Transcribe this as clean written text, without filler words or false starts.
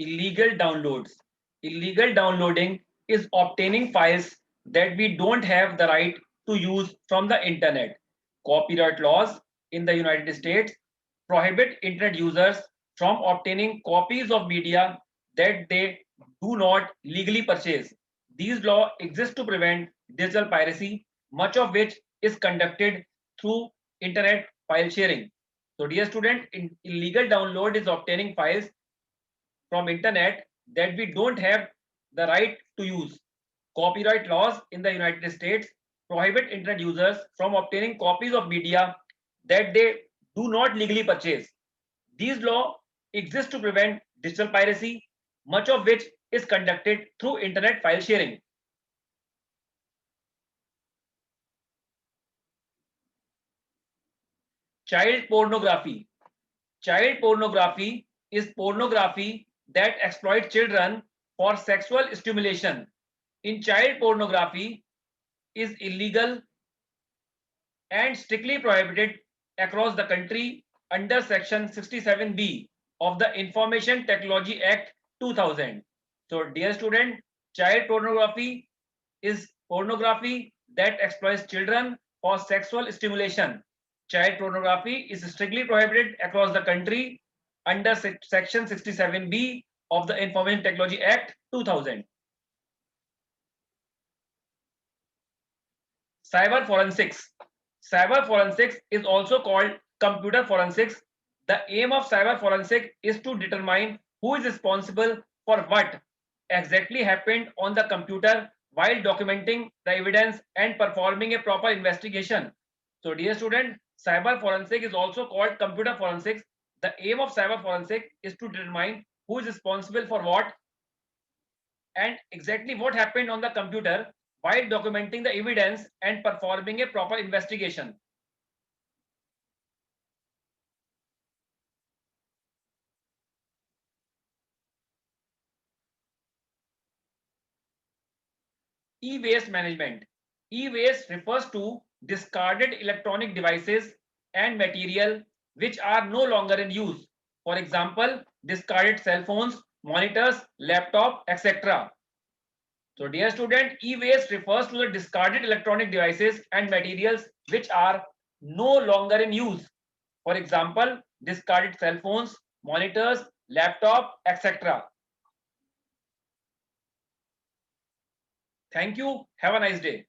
Illegal downloads. Illegal downloading is obtaining files that we don't have the right to use from the internet. Copyright laws in the United States prohibit internet users from obtaining copies of media that they do not legally purchase. These laws exist to prevent digital piracy, much of which is conducted through internet file sharing. So, dear student, illegal download is obtaining files from internet that we don't have the right to use. Copyright laws in the United States prohibit internet users from obtaining copies of media that they do not legally purchase. These laws exist to prevent digital piracy, much of which is conducted through internet file sharing. Child pornography. Child pornography is pornography that exploits children for sexual stimulation. In child pornography is illegal and strictly prohibited across the country under Section 67B of the Information Technology Act 2000. So, dear student, child pornography is pornography that exploits children for sexual stimulation. Child pornography is strictly prohibited across the country under Section 67B of the Information Technology Act 2000. Cyber forensics. Cyber forensics is also called computer forensics. The aim of cyber forensics is to determine who is responsible for what exactly happened on the computer while documenting the evidence and performing a proper investigation. So, dear student, cyber forensic is also called computer forensics. The aim of cyber forensic is to determine who is responsible for what and exactly what happened on the computer while documenting the evidence and performing a proper investigation. E-waste management. E-waste refers to discarded electronic devices and material which are no longer in use. For example, discarded cell phones, monitors, laptop, etc. So, dear student, e-waste refers to the discarded electronic devices and materials which are no longer in use. For example, discarded cell phones, monitors, laptop, etc. Thank you. Have a nice day.